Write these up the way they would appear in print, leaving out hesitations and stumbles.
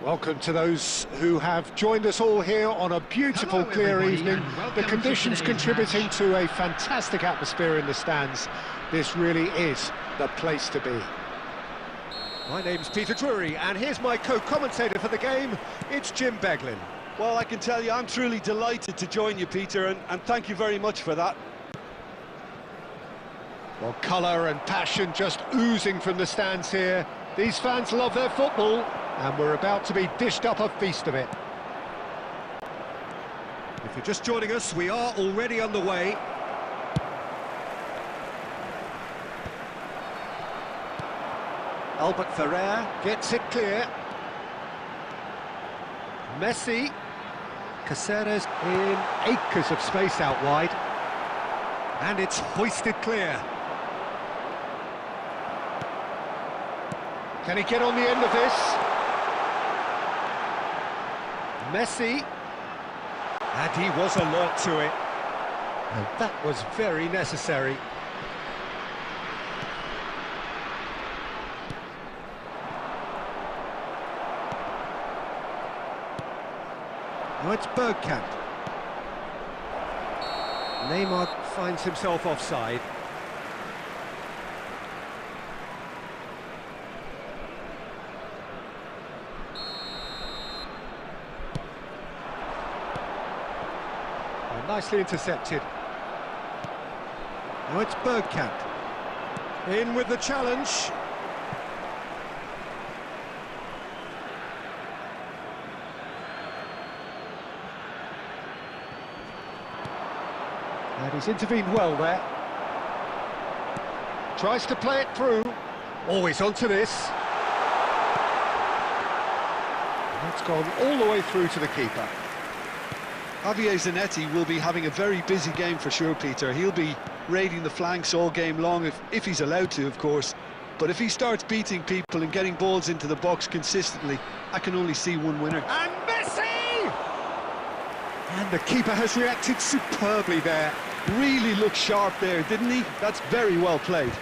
Welcome to those who have joined us all here on a beautiful, clear evening. The conditions contributing to a fantastic atmosphere in the stands. This really is the place to be. My name's Peter Drury, and here's my co-commentator for the game. It's Jim Beglin. Well, I can tell you, I'm truly delighted to join you, Peter, and thank you very much for that. Well, colour and passion just oozing from the stands here. These fans love their football, and we're about to be dished up a feast of it. If you're just joining us, we are already underway. Albert Ferrer gets it clear. Messi. Caceres in acres of space out wide. And it's hoisted clear. Can he get on the end of this? Messi. And he was alert to it. And that was very necessary. Now it's Bergkamp. Neymar finds himself offside. Nicely intercepted. Now it's Bergkamp. In with the challenge. And he's intervened well there. Tries to play it through. Always onto this. And that's gone all the way through to the keeper. Javier Zanetti will be having a very busy game for sure, Peter. He'll be raiding the flanks all game long, if he's allowed to, of course. But if he starts beating people and getting balls into the box consistently, I can only see one winner. And Messi! And the keeper has reacted superbly there. Really looked sharp there, didn't he? That's very well played.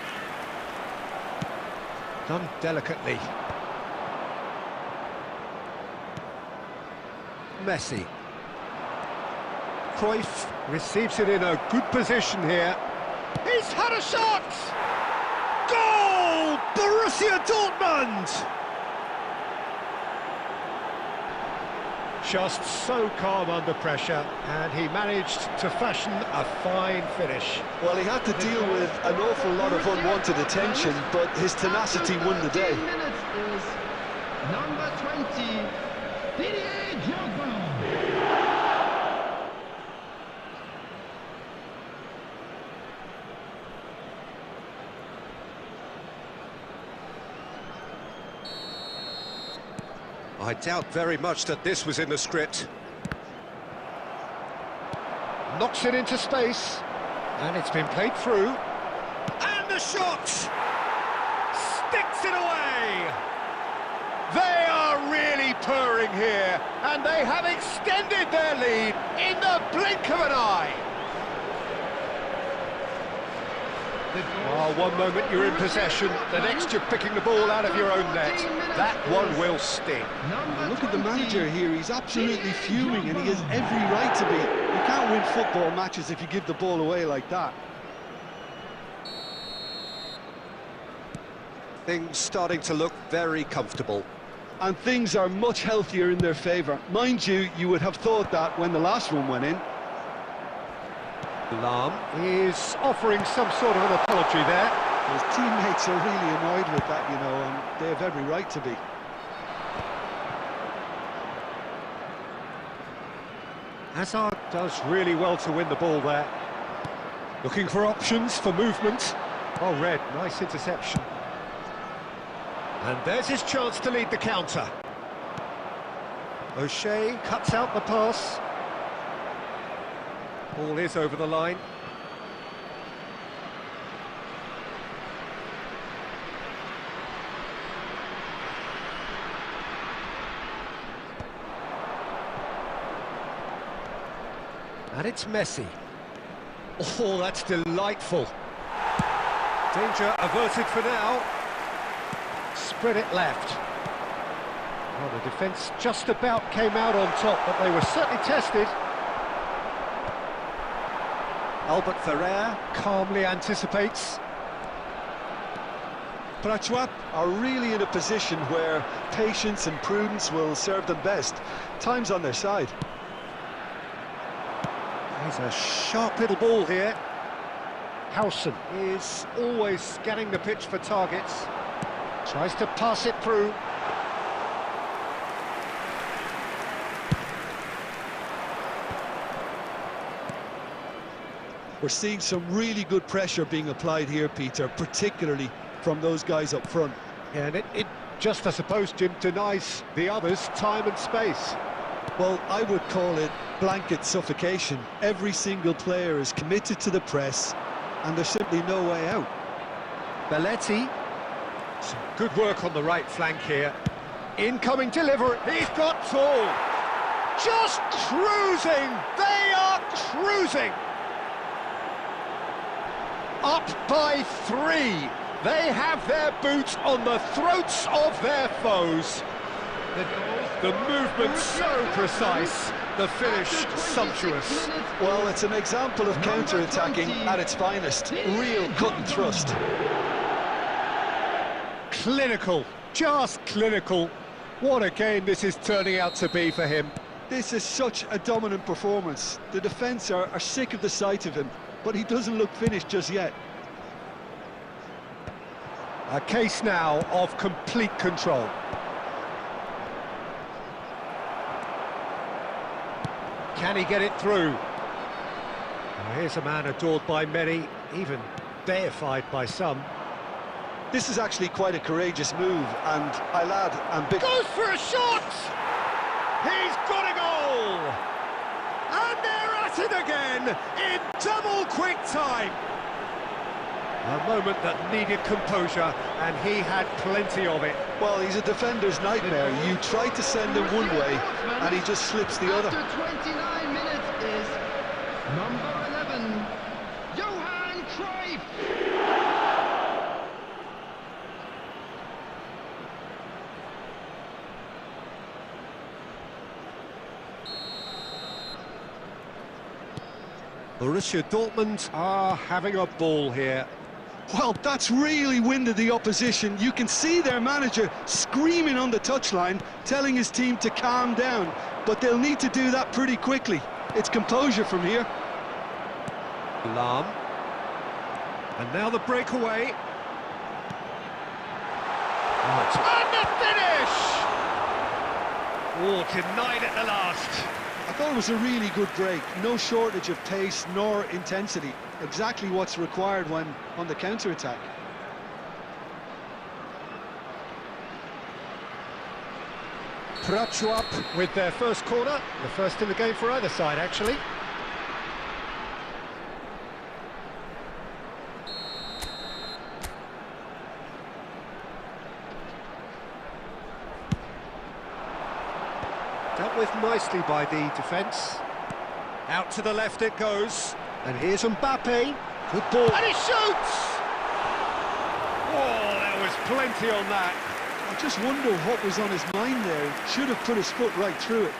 Done delicately. Messi. Cruyff receives it in a good position here. He's had a shot! Goal! Borussia Dortmund! Just so calm under pressure, and he managed to fashion a fine finish. Well, he had to deal with an awful lot of unwanted attention, but his tenacity won the day. Minutes is number 20, Didier Drogba. I doubt very much that this was in the script. Knocks it into space, and it's been played through. And the shot! Sticks it away! They are really purring here, and they have extended their lead in the blink of an eye. Oh, one moment you're in possession, the next you're picking the ball out of your own net. That one will sting. Look at the manager here, he's absolutely fuming, and he has every right to be. You can't win football matches if you give the ball away like that. Things starting to look very comfortable. And things are much healthier in their favour. Mind you, you would have thought that when the last one went in. Lam is offering some sort of an apology there. His teammates are really annoyed with that, you know, and they have every right to be. Hazard does really well to win the ball there. Looking for options for movement. Oh, Red, nice interception. And there's his chance to lead the counter. O'Shea cuts out the pass. Ball is over the line. And it's Messi. Oh, that's delightful. Danger averted for now. Spread it left. Well, the defence just about came out on top, but they were certainly tested. Albert Ferrer calmly anticipates. Prachuap are really in a position where patience and prudence will serve them best. Time's on their side. There's a sharp little ball here. Howson is always scanning the pitch for targets. Tries to pass it through. We're seeing some really good pressure being applied here, Peter, particularly from those guys up front. Yeah, and it just, I suppose, Jim, denies the others time and space. Well, I would call it blanket suffocation. Every single player is committed to the press, and there's simply no way out. Belletti. Some good work on the right flank here. Incoming delivery. He's got tall. Just cruising. They are cruising. Up by 3. They have their boots on the throats of their foes. The movement so precise, the finish sumptuous. Well, it's an example of counter-attacking at its finest. Real cut and thrust. Clinical, just clinical. What a game this is turning out to be for him. This is such a dominant performance. The defence are sick of the sight of him, but he doesn't look finished just yet. A case now of complete control. Can he get it through? Well, here's a man adored by many, even deified by some. This is actually quite a courageous move, and I'll add, ambitious. Goes for a shot! He's got a goal! And they're at it again in double quick time. A moment that needed composure, and he had plenty of it. Well, he's a defender's nightmare. You try to send him one way, and he just slips the other. After 29 minutes is number 11, Johan Cruyff. Borussia Dortmund are having a ball here. Well, that's really winded the opposition. You can see their manager screaming on the touchline, telling his team to calm down. But they'll need to do that pretty quickly. It's composure from here. Lam. And now the breakaway. And the finish! Oh, denied at the last. I thought it was a really good break. No shortage of pace nor intensity. Exactly what's required when on the counter-attack. Prachuap with their first corner, the first in the game for either side, actually. Dealt with nicely by the defence. Out to the left it goes. And here's Mbappe. Good ball. And he shoots! Oh, there was plenty on that. I just wonder what was on his mind there. Should have put his foot right through it.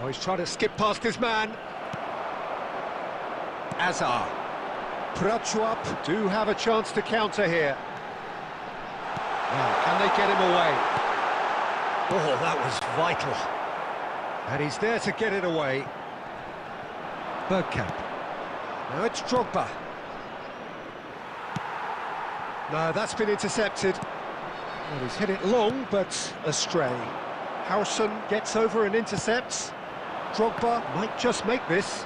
Oh, he's trying to skip past his man. Azar. Prachuap do have a chance to counter here. Now, can they get him away? Oh, that was vital. And he's there to get it away. Bergkamp. Now it's Drogba. No, that's been intercepted. Well, he's hit it long, but astray. Howson gets over and intercepts. Drogba might just make this.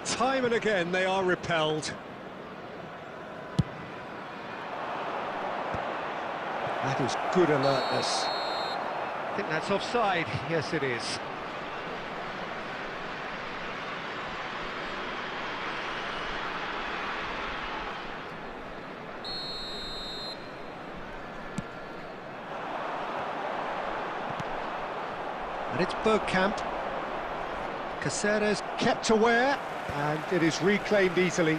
Time and again they are repelled. That is good alertness. I think that's offside. Yes, it is. And it's Bergkamp. Caceres kept aware, and it is reclaimed easily.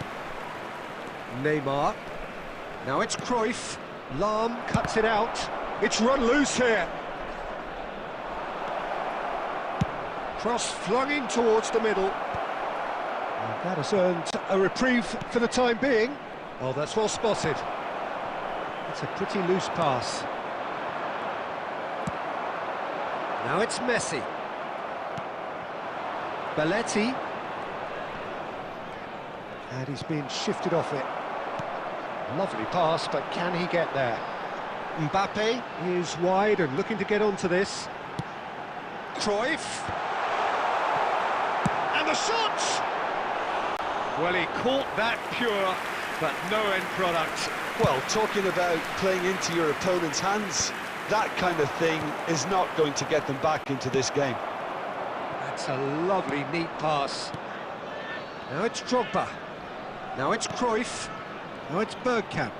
Neymar. Now it's Cruyff. Lahm cuts it out. It's run loose here. Cross flung in towards the middle. And that has earned a reprieve for the time being. Oh, that's well spotted. It's a pretty loose pass. Now it's Messi. Belletti. And he's been shifted off it. Lovely pass, but can he get there? Mbappe is wide and looking to get onto this. Cruyff. And the shot! Well, he caught that pure, but no end product. Well, talking about playing into your opponent's hands, that kind of thing is not going to get them back into this game. That's a lovely, neat pass. Now it's Drogba. Now it's Cruyff. Now it's Bergkamp.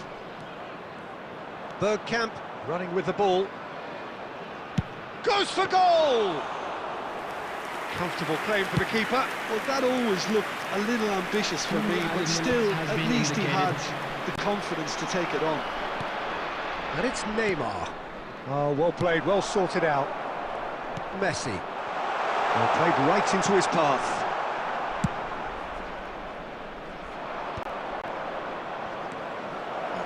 Bergkamp running with the ball. Goes for goal! Comfortable claim for the keeper. Well, that always looked a little ambitious for me, but still, at least he had the confidence to take it on. And it's Neymar. Oh, well played, well sorted out. Messi. Well played right into his path.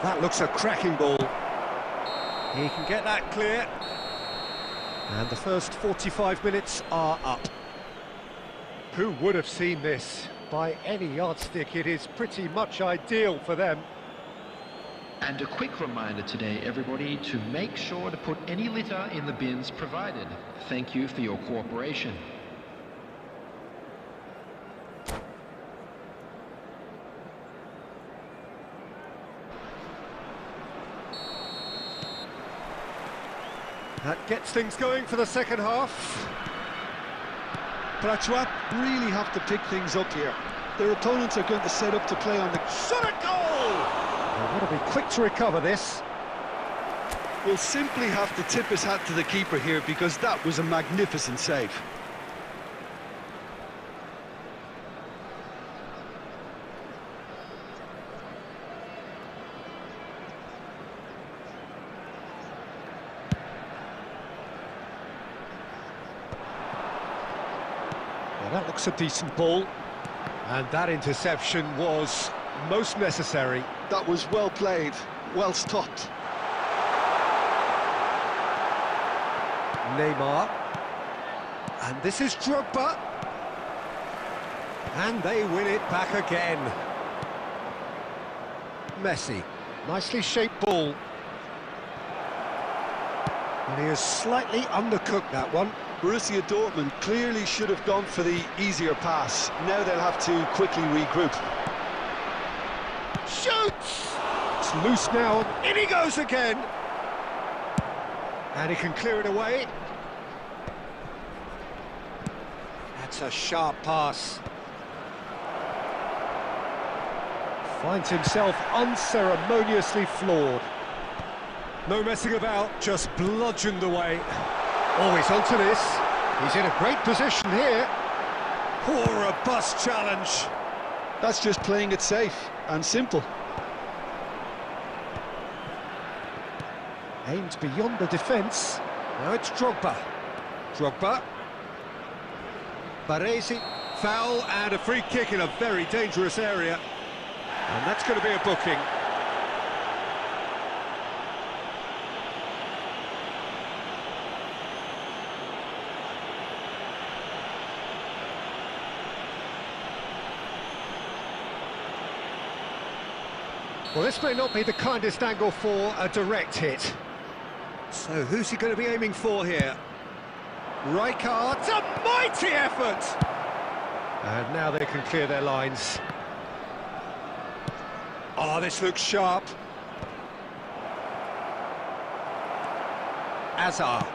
That looks a cracking ball. He can get that clear. And the first 45 minutes are up. Who would have seen this? By any yardstick, it is pretty much ideal for them. And a quick reminder today, everybody, to make sure to put any litter in the bins provided. Thank you for your cooperation. That gets things going for the second half. Prachuap really have to pick things up here. Their opponents are going to set up to play on the... Shot a goal! They've got to be quick to recover this. We'll simply have to tip his hat to the keeper here because that was a magnificent save. That looks a decent ball. And that interception was most necessary. That was well played, well stopped. Neymar. And this is Drogba. And they win it back again. Messi, nicely shaped ball. And he has slightly undercooked that one. Borussia Dortmund clearly should have gone for the easier pass. Now they'll have to quickly regroup. Shoots! It's loose now. In he goes again. And he can clear it away. That's a sharp pass. Finds himself unceremoniously floored. No messing about, just bludgeoned away. Oh, he's onto this. He's in a great position here. Oh, a robust challenge. That's just playing it safe and simple. Aimed beyond the defence. Now it's Drogba. Drogba. Baresi. Foul and a free kick in a very dangerous area. And that's going to be a booking. Well, this may not be the kindest angle for a direct hit. So who's he going to be aiming for here? Rijkaard, a mighty effort! And now they can clear their lines. Oh, this looks sharp. Azar,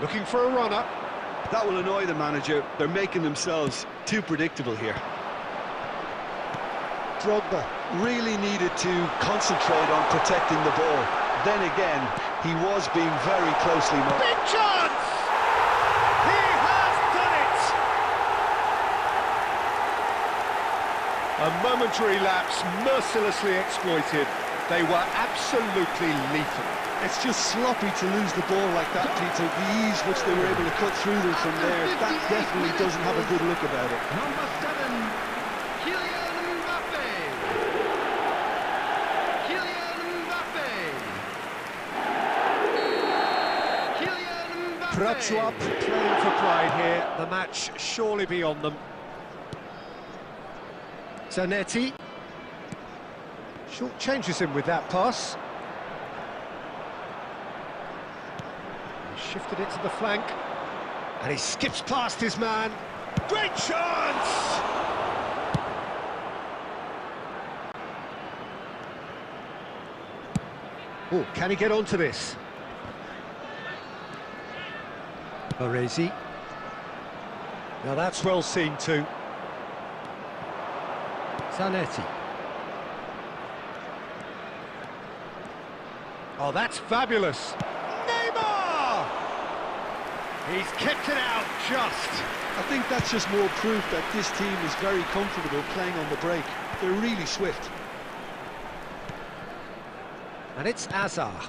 looking for a runner. That will annoy the manager. They're making themselves too predictable here. Drogba really needed to concentrate on protecting the ball. Then again, he was being very closely monitored. Big chance! He has done it! A momentary lapse mercilessly exploited. They were absolutely lethal. It's just sloppy to lose the ball like that, Peter. The ease which they were able to cut through them from there, that definitely doesn't have a good look about it. Number 7, Kylian Mbappe. Kylian Mbappe. Kylian Mbappe. Prachuap playing for pride here. The match surely beyond them. Zanetti. Short changes him with that pass. He shifted it to the flank. And he skips past his man. Great chance! Oh, can he get onto this? Baresi. Now that's well seen too. Zanetti. Oh, that's fabulous. Neymar! He's kept it out just. I think that's just more proof that this team is very comfortable playing on the break. They're really swift. And it's Azar.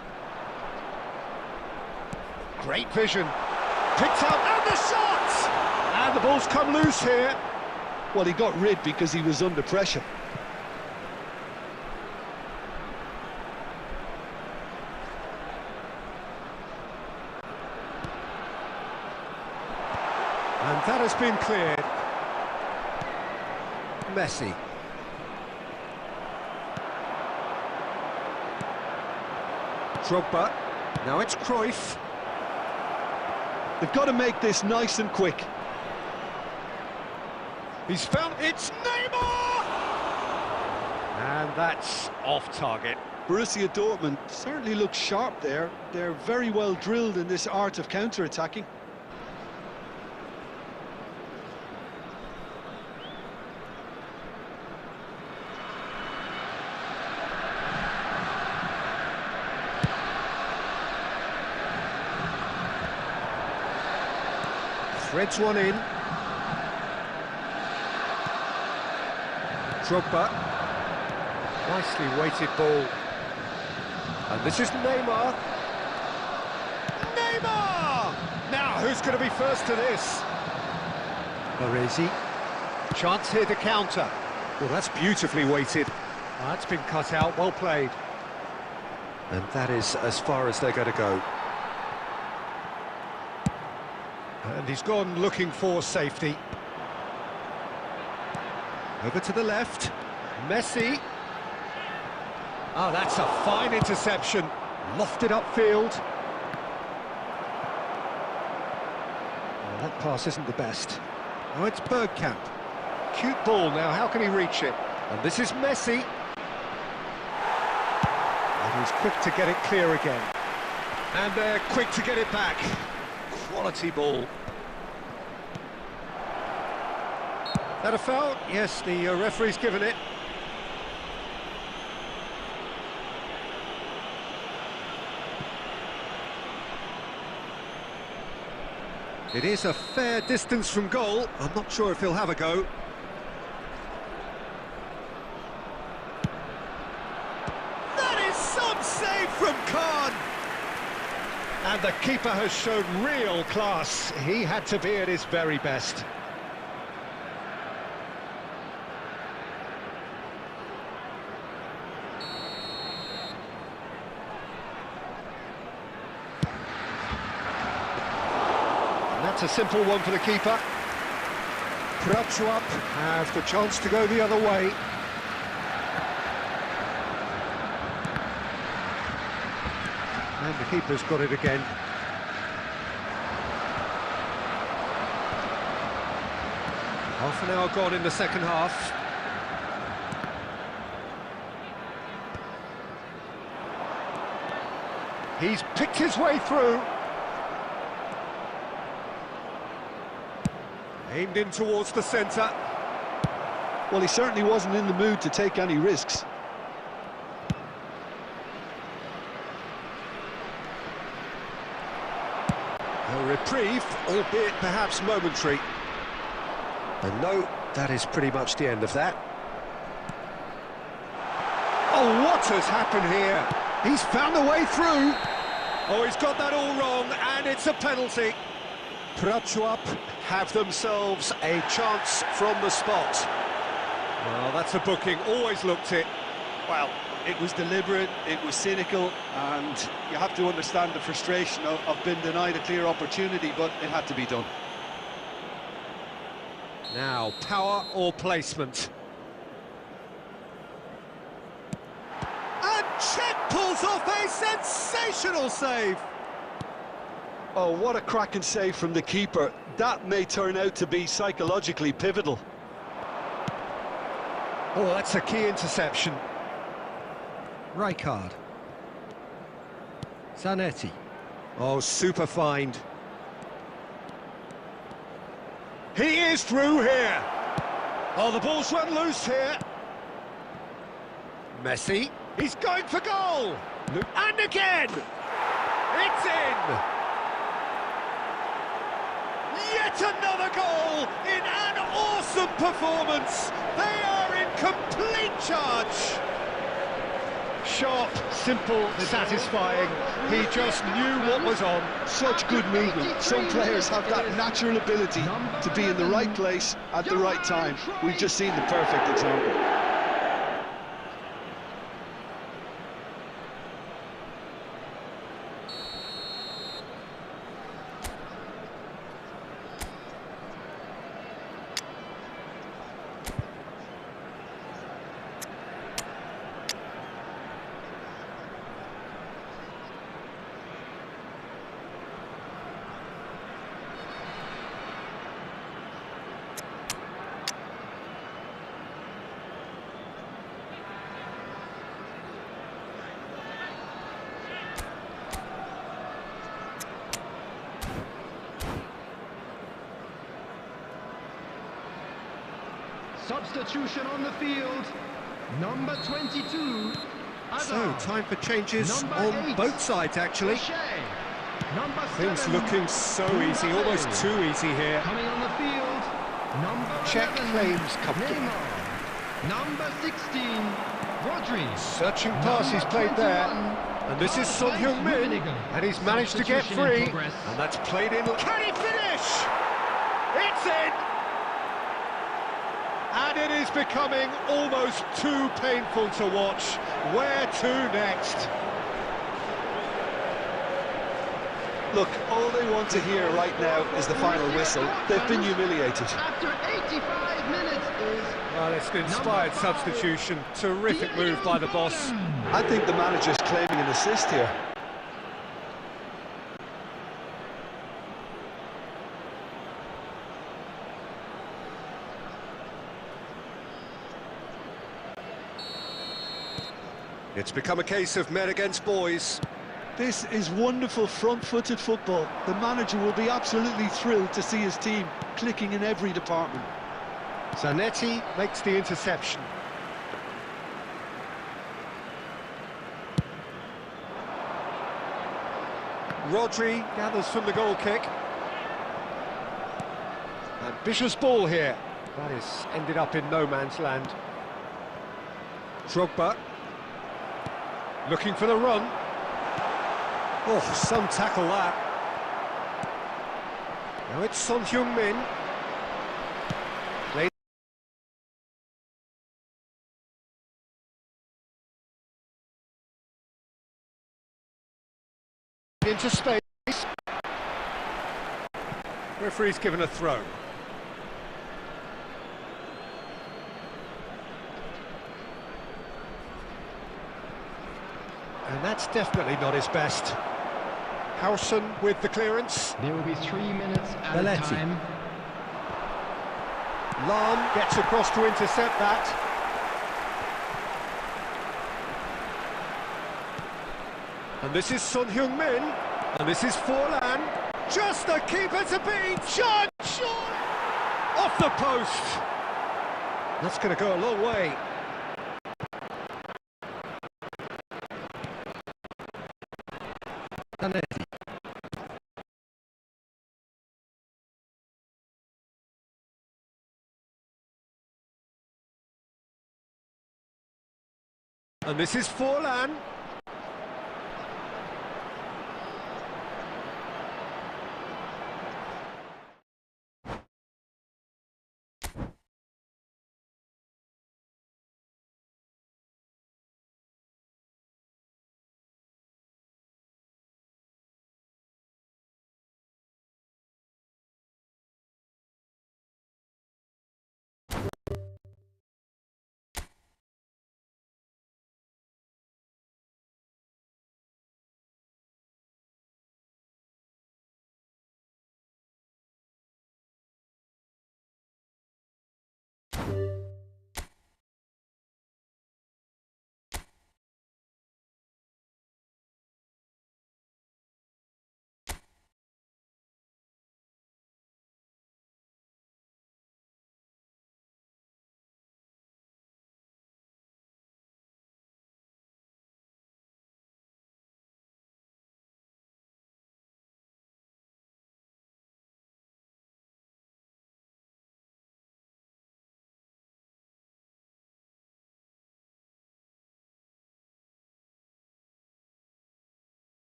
Great vision. Picked up, and the shot! And the ball's come loose here. Well, he got rid because he was under pressure. And that has been cleared. Messi. Drogba. Now it's Cruyff. They've got to make this nice and quick. He's found it's Neymar! And that's off target. Borussia Dortmund certainly looks sharp there. They're very well drilled in this art of counter-attacking. Threads one in. Drogba. Nicely weighted ball. And this is Neymar. Neymar! Now, who's going to be first to this? Baresi. Chance here to counter. Well, that's beautifully weighted. That's been cut out, well played. And that is as far as they're going to go. And he's gone looking for safety. Over to the left. Messi. Oh, that's a fine interception. Lofted upfield. Oh, that pass isn't the best. Oh, it's Bergkamp. Cute ball now, how can he reach it? And this is Messi. And he's quick to get it clear again. And they're quick to get it back. Quality ball. That a foul? Yes, the referee's given it. It is a fair distance from goal. I'm not sure if he'll have a go. That is some save from Khan! And the keeper has shown real class. He had to be at his very best. That's a simple one for the keeper. Prachuap has the chance to go the other way. And the keeper's got it again. Half an hour gone in the second half. He's picked his way through. Aimed in towards the centre. Well, he certainly wasn't in the mood to take any risks. A reprieve, albeit perhaps momentary. And no, that is pretty much the end of that. Oh, what has happened here? He's found a way through. Oh, he's got that all wrong, and it's a penalty. Prachuap have themselves a chance from the spot. Well, that's a booking, always looked it. Well, it was deliberate, it was cynical, and you have to understand the frustration of being denied a clear opportunity, but it had to be done. Now, power or placement? And Czech pulls off a sensational save! Oh, what a cracking save from the keeper. That may turn out to be psychologically pivotal. Oh, that's a key interception. Rijkaard. Zanetti. Oh, super find. He is through here. Oh, the ball's run loose here. Messi. He's going for goal. And again. It's in. Yet another goal in an awesome performance. They are in complete charge. Sharp, simple, satisfying. He just knew what was on. Such good movement. Some players have that natural ability to be in the right place at the right time. We've just seen the perfect example. Substitution on the field, number 22. So, time for changes on both sides, actually. Things looking so easy, almost too easy here. Coming on the field, number Czech 11, claims comfortable. Neymar. Number 16, Rodri. Searching pass he's played there. And this is Son Heung-min, and he's managed to get free. And that's played in. Can he finish? It's in! And it is becoming almost too painful to watch. Where to next? Look, all they want to hear right now is the final whistle. They've been humiliated. After 85 minutes is... Well, it's an inspired substitution. Terrific move by the boss. I think the manager's claiming an assist here. It's become a case of men against boys. This is wonderful front-footed football. The manager will be absolutely thrilled to see his team clicking in every department. Zanetti makes the interception. Rodri gathers from the goal kick. Ambitious ball here. That is ended up in no man's land. Drogba. Looking for the run. Oh, some tackle that. Now it's Son Heung-min. Played into space. Referee's given a throw. And that's definitely not his best. Howson with the clearance. There will be 3 minutes added time. Lam gets across to intercept that. And this is Son Heung-min. And this is Forlan. Just the keeper to beat. Shot! Off the post. That's going to go a long way. And this is Forlan.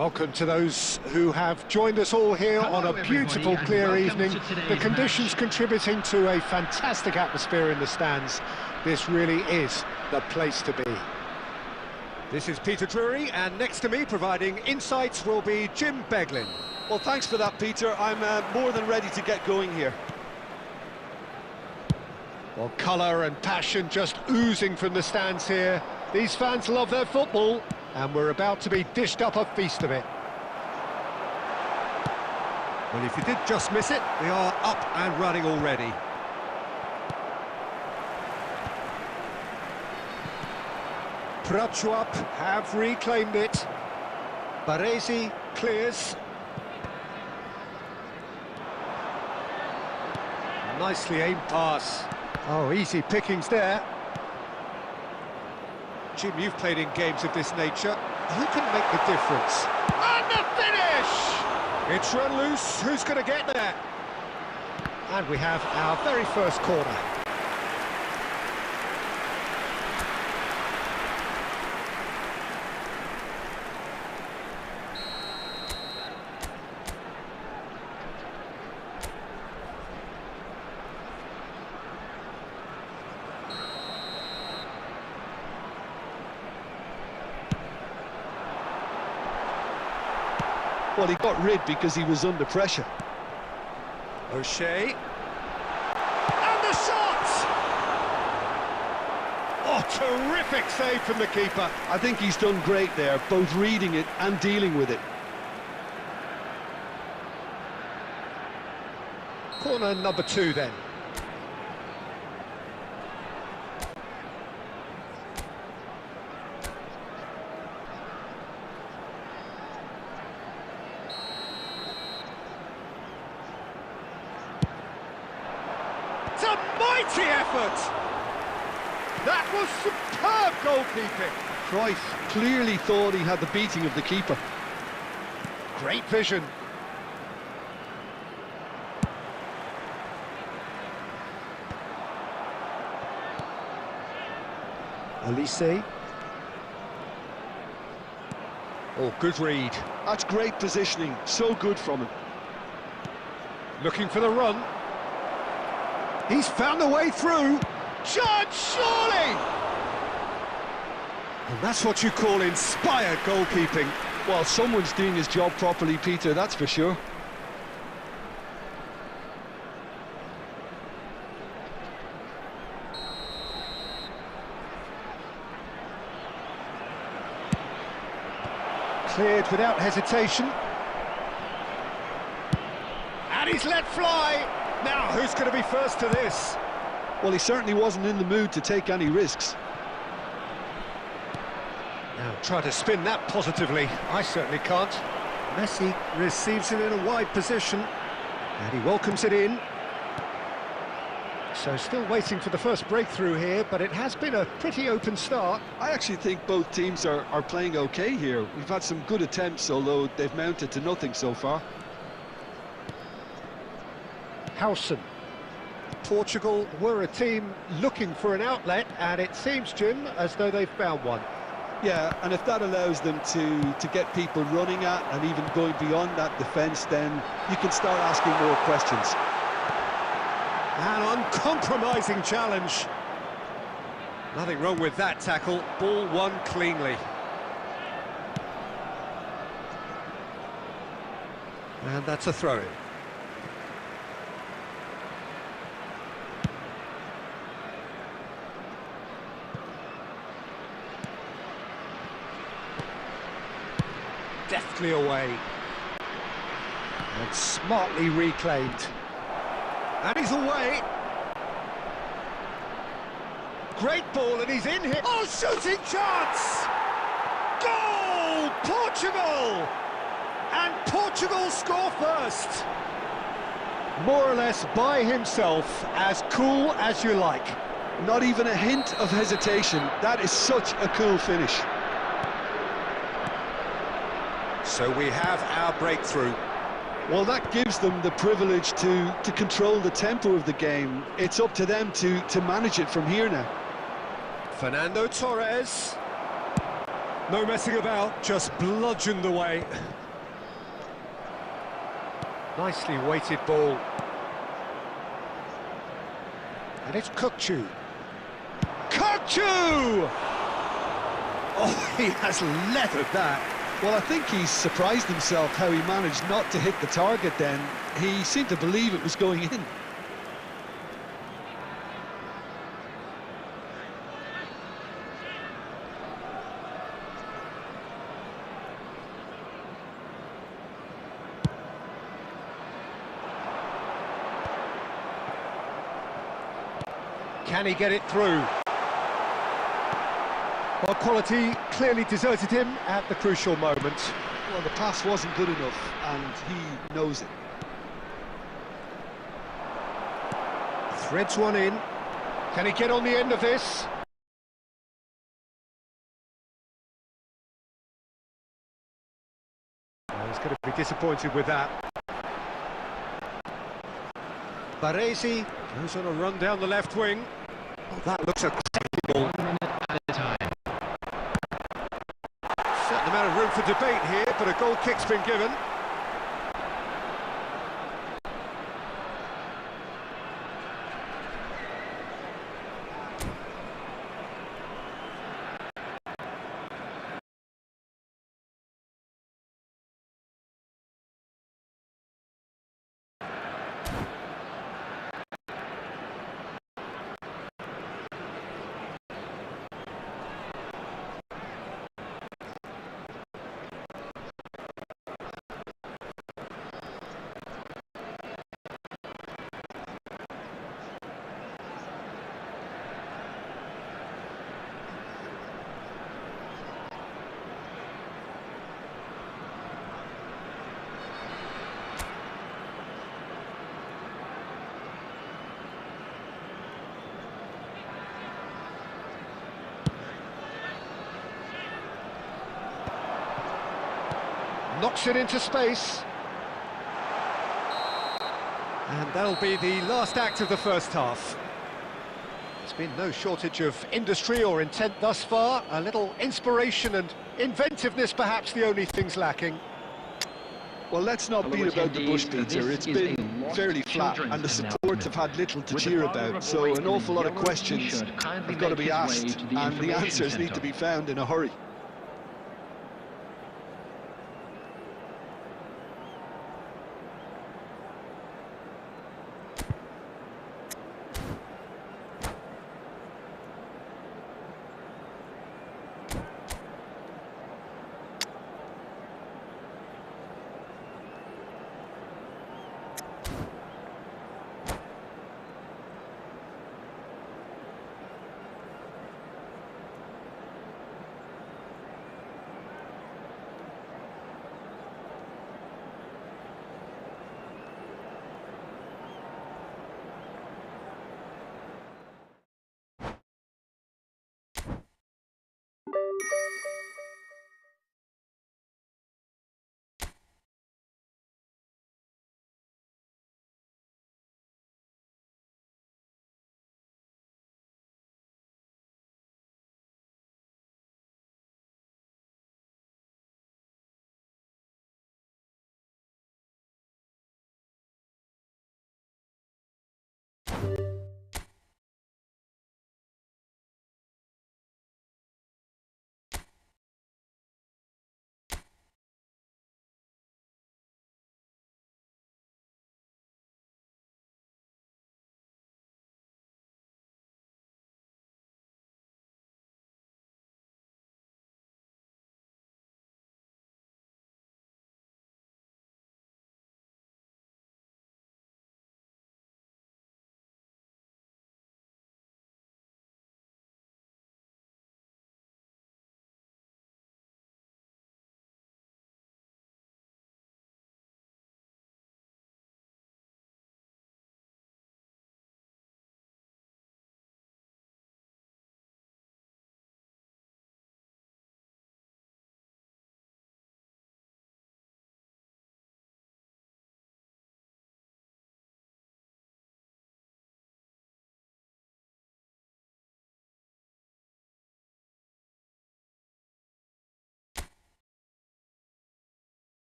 Welcome to those who have joined us all here on a beautiful, clear evening. The conditions contributing to a fantastic atmosphere in the stands. This really is the place to be. This is Peter Drury, and next to me, providing insights, will be Jim Beglin. Well, thanks for that, Peter. I'm more than ready to get going here. Well, colour and passion just oozing from the stands here. These fans love their football, and we're about to be dished up a feast of it. Well, if you did just miss it, we are up and running already. Prachuap have reclaimed it. Baresi clears. Nicely aimed pass. Oh, easy pickings there. Jim, you've played in games of this nature. Who can make the difference? And the finish! It's run loose. Who's going to get there? And we have our very first corner. Well, he got rid because he was under pressure. O'Shea. And the shot! Oh, terrific save from the keeper. I think he's done great there, both reading it and dealing with it. Corner number 2 then. It's a mighty effort! That was superb goalkeeping. Cruyff clearly thought he had the beating of the keeper. Great vision. Elise. Oh, good read. That's great positioning, so good from him. Looking for the run. He's found the way through. Judge, surely! And that's what you call inspired goalkeeping. Well, someone's doing his job properly, Peter, that's for sure. Cleared without hesitation. And he's let fly. Now, who's going to be first to this? Well, he certainly wasn't in the mood to take any risks. Now, try to spin that positively. I certainly can't. Messi receives it in a wide position. And he welcomes it in. So still waiting for the first breakthrough here, but it has been a pretty open start. I actually think both teams are playing okay here. We've had some good attempts, although they've mounted to nothing so far. Howson. Portugal were a team looking for an outlet, and it seems, Jim, as though they've found one. Yeah, and if that allows them to get people running at and even going beyond that defence, then you can start asking more questions. An uncompromising challenge. Nothing wrong with that tackle. Ball won cleanly. And that's a throw-in. Deftly away. And smartly reclaimed. And he's away. Great ball, and he's in here. Oh, shooting chance! Goal! Portugal! And Portugal score first. More or less by himself, as cool as you like. Not even a hint of hesitation. That is such a cool finish. So we have our breakthrough. Well, that gives them the privilege to control the tempo of the game. It's up to them to manage it from here now. Fernando Torres. No messing about, just bludgeoned away. Nicely weighted ball. And it's Kukçu. Kukçu! Oh, he has leathered that. Well, I think he's surprised himself how he managed not to hit the target then. He seemed to believe it was going in. Can he get it through? Well, quality clearly deserted him at the crucial moment. Well, the pass wasn't good enough, and he knows it. Threads one in. Can he get on the end of this? Oh, he's going to be disappointed with that. Baresi goes on a run down the left wing. Oh, that looks acceptable. 1 minute at a time. Certain amount of room for debate here, but a goal kick's been given. Knocks it into space. And that'll be the last act of the first half. There's been no shortage of industry or intent thus far. A little inspiration and inventiveness, perhaps the only things lacking. Well, let's not beat about the bush, Peter. It's been fairly flat, and the support have had little to cheer about, so an awful lot of questions have got to be asked, and the answers need to be found in a hurry.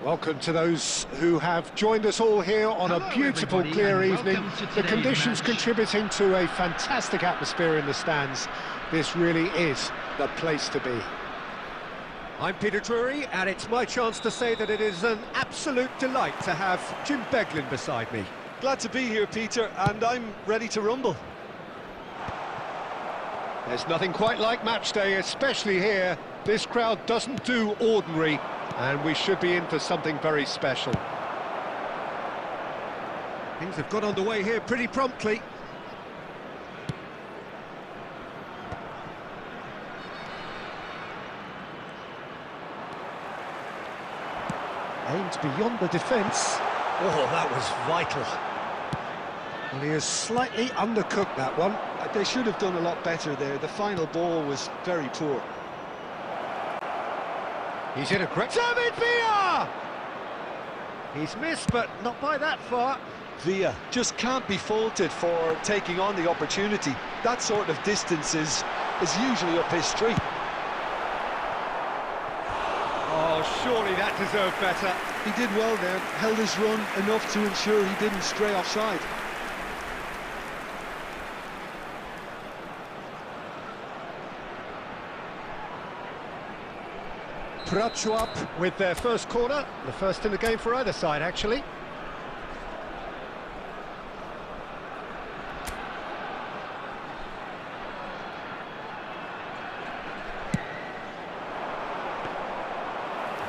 Welcome to those who have joined us all here on a beautiful, clear evening. The conditions contributing to a fantastic atmosphere in the stands. This really is the place to be. I'm Peter Drury, and it's my chance to say that it is an absolute delight to have Jim Beglin beside me. Glad to be here, Peter, and I'm ready to rumble. There's nothing quite like match day, especially here. This crowd doesn't do ordinary, and we should be in for something very special. Things have got underway here pretty promptly. Aimed beyond the defence. Oh, that was vital. Well, he has slightly undercooked that one. They should have done a lot better there. The final ball was very poor. He's in a great... David Villa! He's missed, but not by that far. Villa just can't be faulted for taking on the opportunity. That sort of distance is usually up his street. Oh, surely that deserved better. He did well there, held his run enough to ensure he didn't stray offside. Prachuap with their first corner, the first in the game for either side, actually.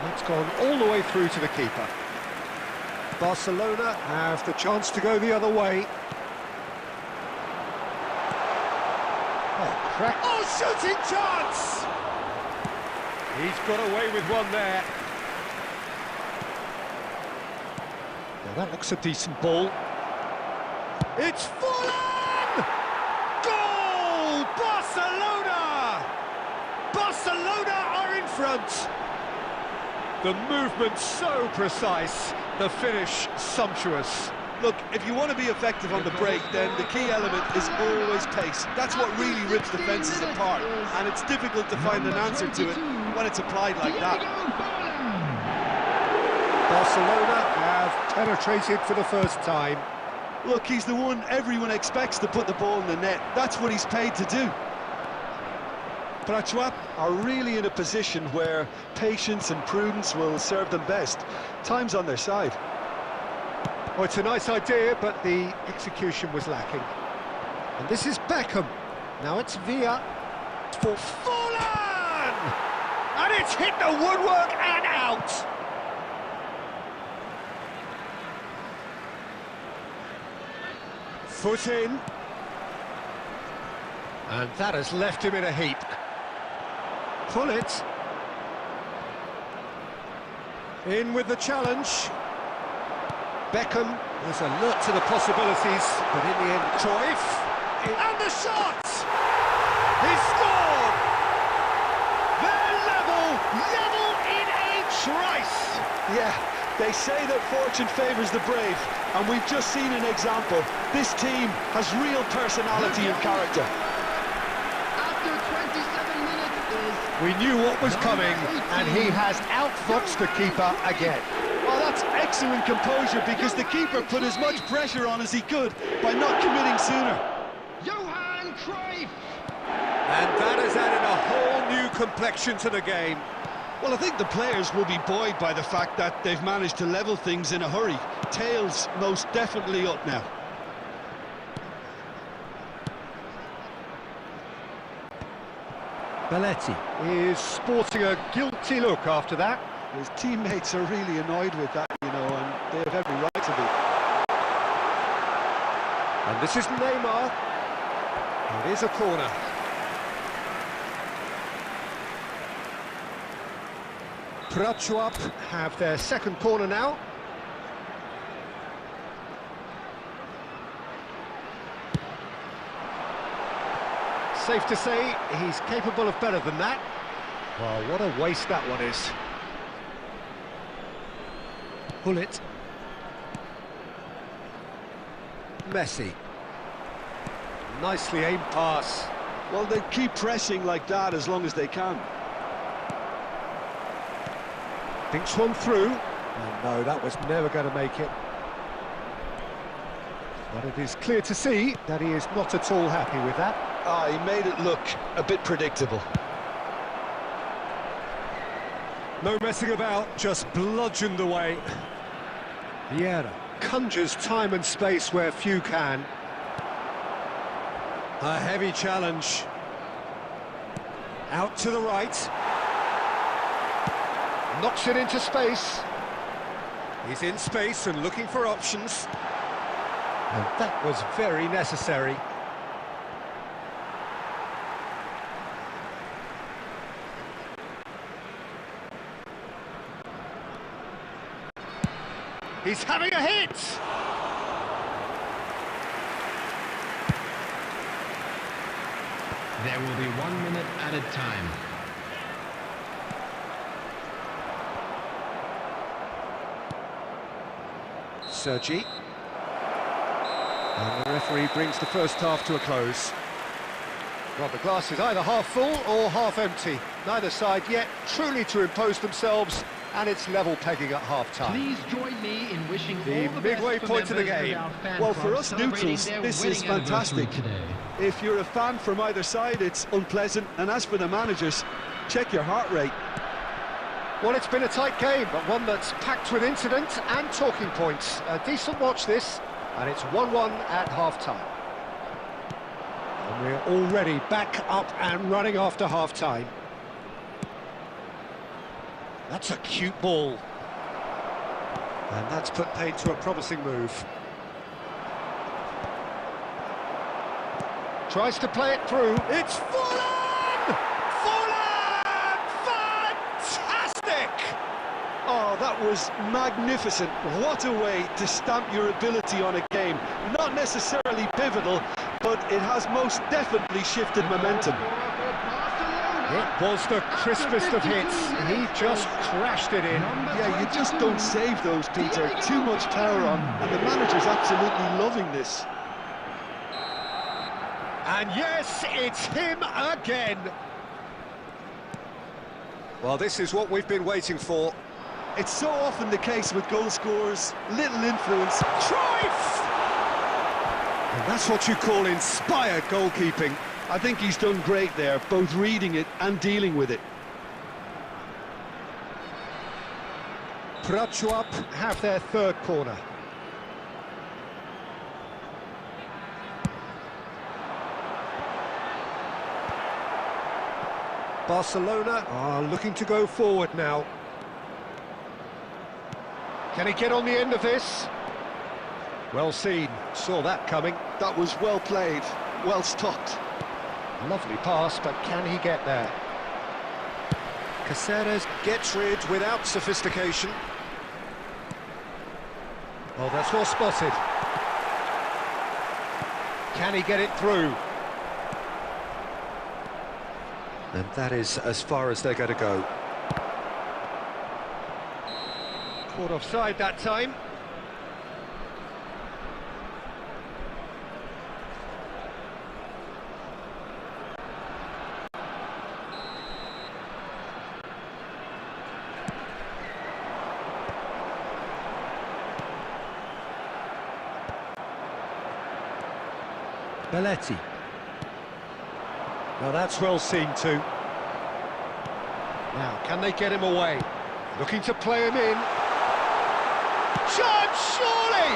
That's gone all the way through to the keeper. Barcelona have the chance to go the other way. Oh, crack. Oh, shooting chance! He's got away with one there. Now that looks a decent ball. It's fallen! Goal! Barcelona! Barcelona are in front. The movement so precise, the finish sumptuous. Look, if you want to be effective on the break, then the key element is always pace. That's what really rips defences apart, and it's difficult to find an answer to it when it's applied like that. Barcelona have penetrated for the first time. Look, he's the one everyone expects to put the ball in the net. That's what he's paid to do. Prachuap are really in a position where patience and prudence will serve them best. Time's on their side. Well, it's a nice idea, but the execution was lacking. And this is Beckham. Now it's Villa for Fallen! And it's hit the woodwork and out! Foot in. And that has left him in a heap. Pull it. In with the challenge. Beckham is alert to the possibilities, but in the end, Cruyff. And the shot! He scored! They're level in a trice! Yeah, they say that fortune favours the brave, and we've just seen an example. This team has real personality and character. We knew what was coming, and he has outfoxed the keeper again. Well, that's excellent composure, because the keeper put as much pressure on as he could by not committing sooner. Johan Cruyff! And that has added a whole new complexion to the game. Well, I think the players will be buoyed by the fact that they've managed to level things in a hurry. Tails most definitely up now. Belletti is sporting a guilty look after that. His teammates are really annoyed with that, you know, and they have every right to be. And this is Neymar. It is a corner. Prachuap have their second corner now. Safe to say, he's capable of better than that. Well, what a waste that one is. Pull it. Messi. Nicely aimed pass. Well, they keep pressing like that as long as they can. Thinks one through. And no, that was never going to make it. But it is clear to see that he is not at all happy with that. Ah, he made it look a bit predictable. No messing about, just bludgeoned away. Vieira conjures time and space where few can. A heavy challenge. Out to the right. Knocks it into space. He's in space and looking for options. And that was very necessary. He's having a hit! There will be 1 minute added time. Sergi. And the referee brings the first half to a close. Well, the glass is either half full or half empty. Neither side yet truly to impose themselves, and it's level pegging at half-time. Please join me in wishing The all the midway best point for of the members game. of our fan Well, for club us celebrating neutrals, their this wedding is fantastic. anniversary today. If you're a fan from either side, it's unpleasant. And as for the managers, check your heart rate. Well, it's been a tight game, but one that's packed with incident and talking points. A decent watch this, and it's 1-1 at half-time. And we're already back up and running after half-time. That's a cute ball. And that's put paid to a promising move. Tries to play it through. It's Fulham! Fulham! Fantastic! Oh, that was magnificent. What a way to stamp your ability on a game. Not necessarily pivotal, but it has most definitely shifted momentum. It was the crispest of hits. He just crashed it in. Yeah, you just don't save those, Peter. Too much power on, and the manager's absolutely loving this. And yes, it's him again. Well, this is what we've been waiting for. It's so often the case with goal scorers, little influence. Cruyff! And that's what you call inspired goalkeeping. I think he's done great there, both reading it and dealing with it. Prachuap have their third corner. Barcelona are looking to go forward now. Can he get on the end of this? Well seen, saw that coming. That was well played, well stopped. Lovely pass, but can he get there? Caceres gets rid without sophistication. Oh, that's well spotted. Can he get it through? And that is as far as they're going to go. Caught offside that time. Belletti. Now that's well seen too. Now, can they get him away? Looking to play him in. Chance, surely!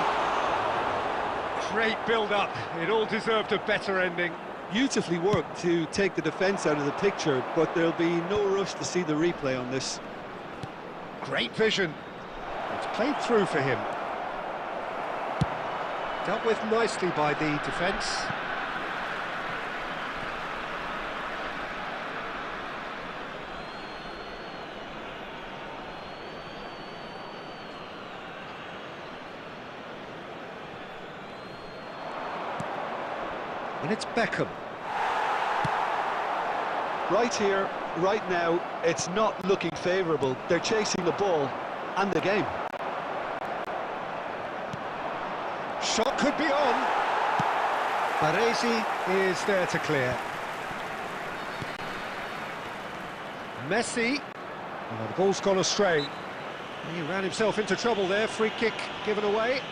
Great build-up. It all deserved a better ending. Beautifully worked to take the defence out of the picture, but there'll be no rush to see the replay on this. Great vision. It's played through for him. Dealt with nicely by the defence. And it's Beckham. Right here, right now, it's not looking favourable. They're chasing the ball and the game. Shot could be on. Baresi is there to clear. Messi. Oh, the ball's gone astray. He ran himself into trouble there. Free kick given away.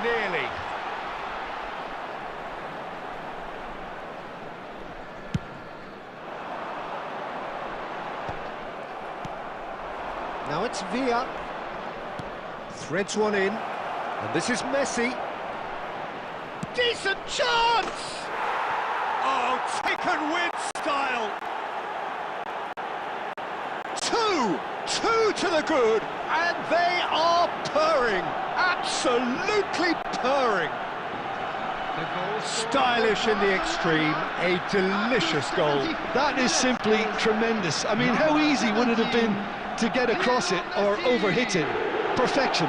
Nearly. Now it's Villa. Threads one in. And this is Messi. Decent chance! Oh, taken with style. Two to the good, and they are purring. Absolutely purring. Stylish in the extreme, a delicious goal. That is simply tremendous. I mean, how easy would it have been to get across it or overhit it? Perfection.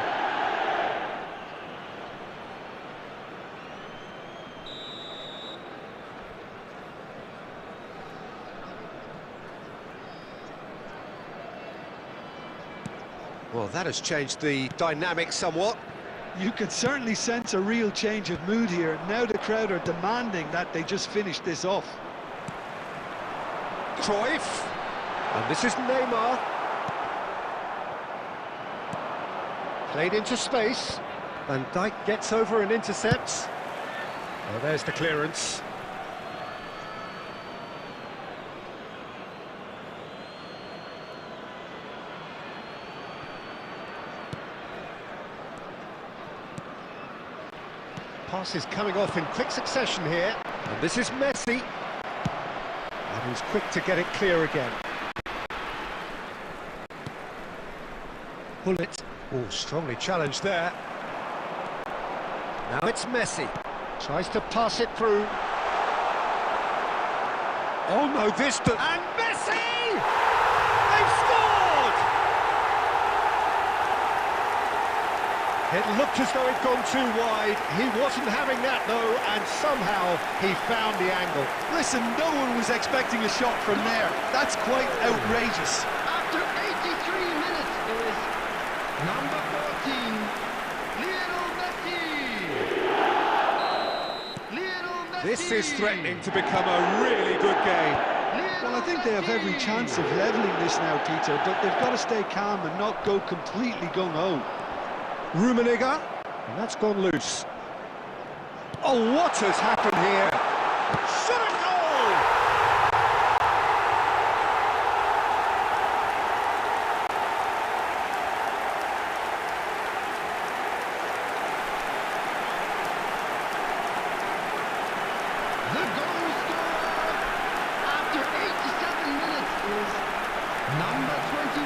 Well, that has changed the dynamic somewhat. You could certainly sense a real change of mood here. Now the crowd are demanding that they just finish this off. Cruyff. And this is Neymar. Played into space. Van Dijk gets over and intercepts. Oh, there's the clearance. Pass is coming off in quick succession here. And this is Messi. And he's quick to get it clear again. Bullet. Oh, strongly challenged there. Now it's Messi. Tries to pass it through. Oh no, this... And Messi! They've scored! It looked as though it'd gone too wide. He wasn't having that though, and somehow he found the angle. Listen, no one was expecting a shot from there. That's quite outrageous. After 83 minutes is number 14, Lionel Messi. This is threatening to become a really good game. Well, I think they have every chance of levelling this now, Peter, but they've got to stay calm and not go completely gung-ho. Rummenigge, and that's gone loose. Oh, what has happened here? Shot a goal! The goal scorer after 87 minutes is number 21,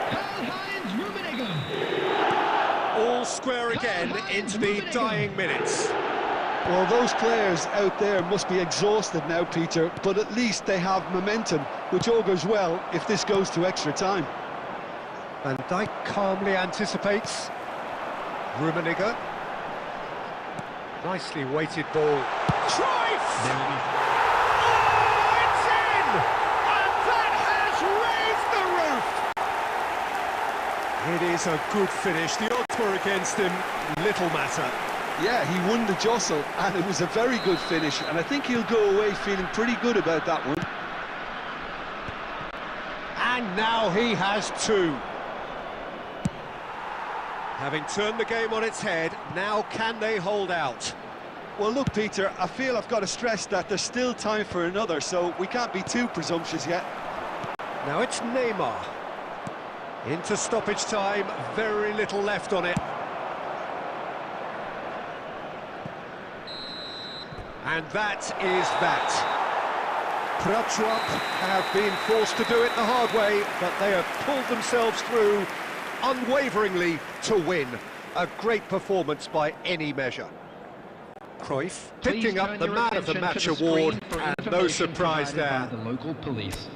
Karl-Heinz Rummenigge. All square again into the dying minutes. Well, those players out there must be exhausted now, Peter, but at least they have momentum, which augurs well if this goes to extra time. Van Dijk calmly anticipates. Rummenigge. Nicely weighted ball. Cruyff! Oh, it's in! And that has raised the roof! It is a good finish. The odds were against him. Little matter. Yeah, he won the jostle, and it was a very good finish, and I think he'll go away feeling pretty good about that one. And now he has two. Having turned the game on its head, now can they hold out? Well, look, Peter, I feel I've got to stress that there's still time for another, so we can't be too presumptuous yet. Now it's Neymar. Into stoppage time, very little left on it. And that is that. Prachuap have been forced to do it the hard way, but they have pulled themselves through unwaveringly to win. A great performance by any measure. Cruyff picking up the Man of the Match award, and no surprise there. The local police.